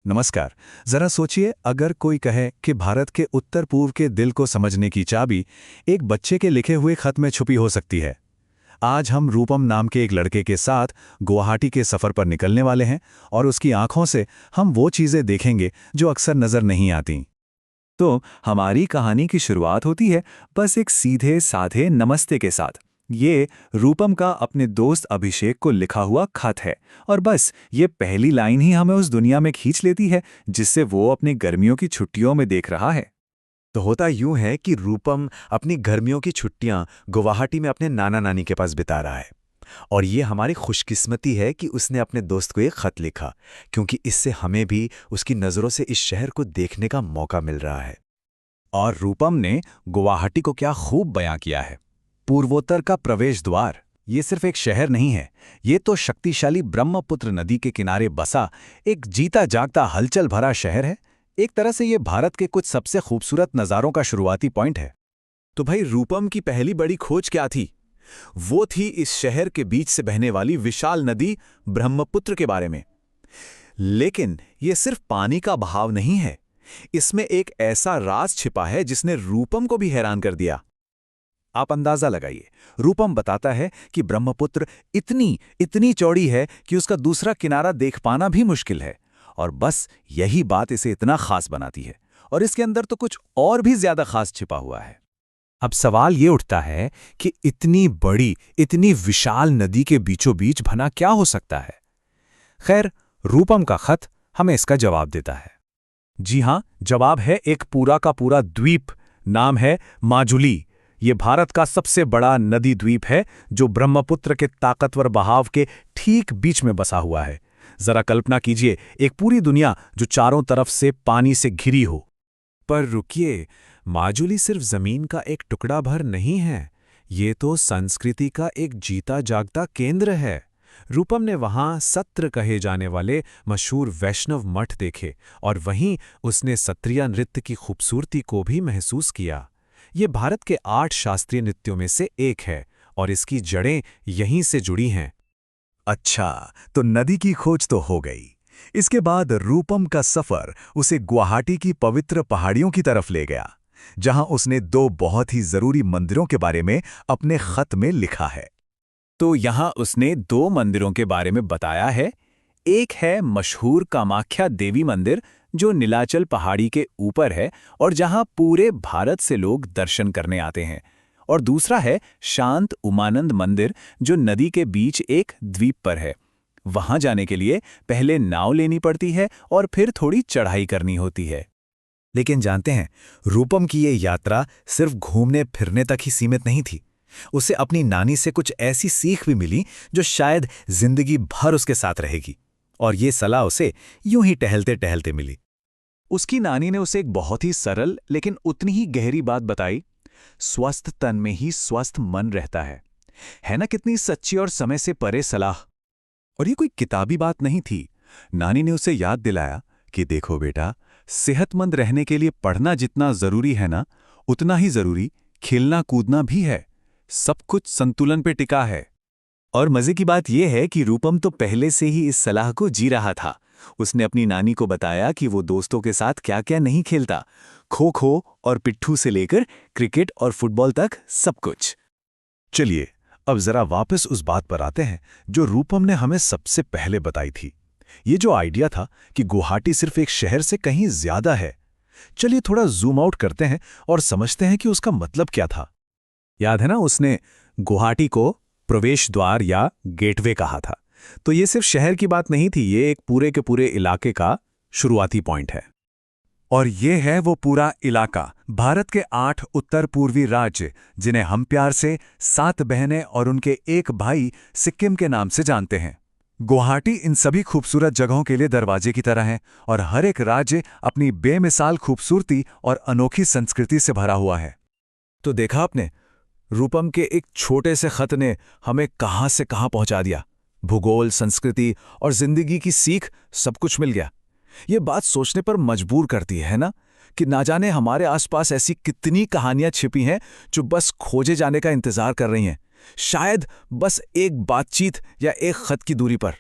नमस्कार। जरा सोचिए, अगर कोई कहे कि भारत के उत्तर पूर्व के दिल को समझने की चाबी एक बच्चे के लिखे हुए खत में छुपी हो सकती है। आज हम रूपम नाम के एक लड़के के साथ गुवाहाटी के सफ़र पर निकलने वाले हैं और उसकी आंखों से हम वो चीज़ें देखेंगे जो अक्सर नज़र नहीं आती। तो हमारी कहानी की शुरुआत होती है बस एक सीधे साधे नमस्ते के साथ। ये रूपम का अपने दोस्त अभिषेक को लिखा हुआ खत है और बस ये पहली लाइन ही हमें उस दुनिया में खींच लेती है जिससे वो अपनी गर्मियों की छुट्टियों में देख रहा है। तो होता यूं है कि रूपम अपनी गर्मियों की छुट्टियां गुवाहाटी में अपने नाना नानी के पास बिता रहा है। और ये हमारी खुशकिस्मती है कि उसने अपने दोस्त को एक खत लिखा, क्योंकि इससे हमें भी उसकी नज़रों से इस शहर को देखने का मौका मिल रहा है। और रूपम ने गुवाहाटी को क्या खूब बयां किया है। पूर्वोत्तर का प्रवेश द्वार। ये सिर्फ एक शहर नहीं है, ये तो शक्तिशाली ब्रह्मपुत्र नदी के किनारे बसा एक जीता जागता हलचल भरा शहर है। एक तरह से ये भारत के कुछ सबसे खूबसूरत नज़ारों का शुरुआती पॉइंट है। तो भाई, रूपम की पहली बड़ी खोज क्या थी? वो थी इस शहर के बीच से बहने वाली विशाल नदी ब्रह्मपुत्र के बारे में। लेकिन ये सिर्फ पानी का बहाव नहीं है, इसमें एक ऐसा राज छिपा है जिसने रूपम को भी हैरान कर दिया। आप अंदाजा लगाइए, रूपम बताता है कि ब्रह्मपुत्र इतनी चौड़ी है कि उसका दूसरा किनारा देख पाना भी मुश्किल है। और बस यही बात इसे इतना खास बनाती है। और इसके अंदर तो कुछ और भी ज्यादा खास छिपा हुआ है। अब सवाल ये उठता है कि इतनी बड़ी, इतनी विशाल नदी के बीचों बीच भला क्या हो सकता है। खैर, रूपम का खत हमें इसका जवाब देता है। जी हां, जवाब है एक पूरा का पूरा द्वीप। नाम है माजुली। ये भारत का सबसे बड़ा नदी द्वीप है जो ब्रह्मपुत्र के ताकतवर बहाव के ठीक बीच में बसा हुआ है। जरा कल्पना कीजिए, एक पूरी दुनिया जो चारों तरफ से पानी से घिरी हो। पर रुकिए, माजुली सिर्फ जमीन का एक टुकड़ा भर नहीं है, ये तो संस्कृति का एक जीता जागता केंद्र है। रूपम ने वहां सत्र कहे जाने वाले मशहूर वैष्णव मठ देखे और वहीं उसने सत्रिया नृत्य की खूबसूरती को भी महसूस किया। ये भारत के 8 शास्त्रीय नृत्यों में से एक है और इसकी जड़ें यहीं से जुड़ी हैं। अच्छा, तो नदी की खोज तो हो गई। इसके बाद रूपम का सफर उसे गुवाहाटी की पवित्र पहाड़ियों की तरफ ले गया, जहां उसने 2 बहुत ही जरूरी मंदिरों के बारे में अपने खत में लिखा है। तो यहां उसने 2 मंदिरों के बारे में बताया है। एक है मशहूर कामाख्या देवी मंदिर जो नीलाचल पहाड़ी के ऊपर है और जहां पूरे भारत से लोग दर्शन करने आते हैं। और दूसरा है शांत उमानंद मंदिर जो नदी के बीच एक द्वीप पर है। वहां जाने के लिए पहले नाव लेनी पड़ती है और फिर थोड़ी चढ़ाई करनी होती है। लेकिन जानते हैं, रूपम की ये यात्रा सिर्फ घूमने फिरने तक ही सीमित नहीं थी। उसे अपनी नानी से कुछ ऐसी सीख भी मिली जो शायद जिंदगी भर उसके साथ रहेगी। और ये सलाह उसे यूं ही टहलते टहलते मिली। उसकी नानी ने उसे एक बहुत ही सरल लेकिन उतनी ही गहरी बात बताई। स्वस्थ तन में ही स्वस्थ मन रहता है ना? कितनी सच्ची और समय से परे सलाह। और ये कोई किताबी बात नहीं थी। नानी ने उसे याद दिलाया कि देखो बेटा, सेहतमंद रहने के लिए पढ़ना जितना जरूरी है ना, उतना ही जरूरी खेलना कूदना भी है। सब कुछ संतुलन पे टिका है। और मजे की बात यह है कि रूपम तो पहले से ही इस सलाह को जी रहा था। उसने अपनी नानी को बताया कि वो दोस्तों के साथ क्या क्या नहीं खेलता, खो खो और पिट्ठू से लेकर क्रिकेट और फुटबॉल तक सब कुछ। चलिए, अब जरा वापस उस बात पर आते हैं जो रूपम ने हमें सबसे पहले बताई थी। ये जो आइडिया था कि गुवाहाटी सिर्फ एक शहर से कहीं ज्यादा है। चलिए थोड़ा जूम आउट करते हैं और समझते हैं कि उसका मतलब क्या था। याद है ना, उसने गुवाहाटी को प्रवेश द्वार या गेटवे कहा था। तो ये सिर्फ शहर की बात नहीं थी, ये एक पूरे के पूरे इलाके का शुरुआती पॉइंट है। और ये है वो पूरा इलाका, भारत के 8 उत्तर पूर्वी राज्य जिन्हें हम प्यार से 7 बहनें और उनके एक भाई सिक्किम के नाम से जानते हैं। गुवाहाटी इन सभी खूबसूरत जगहों के लिए दरवाजे की तरह है और हर एक राज्य अपनी बेमिसाल खूबसूरती और अनोखी संस्कृति से भरा हुआ है। तो देखा आपने, रूपम के एक छोटे से खत ने हमें कहां से कहां पहुंचा दिया। भूगोल, संस्कृति और जिंदगी की सीख, सब कुछ मिल गया। ये बात सोचने पर मजबूर करती है ना, कि ना जाने हमारे आसपास ऐसी कितनी कहानियां छिपी हैं जो बस खोजे जाने का इंतजार कर रही हैं, शायद बस एक बातचीत या एक खत की दूरी पर।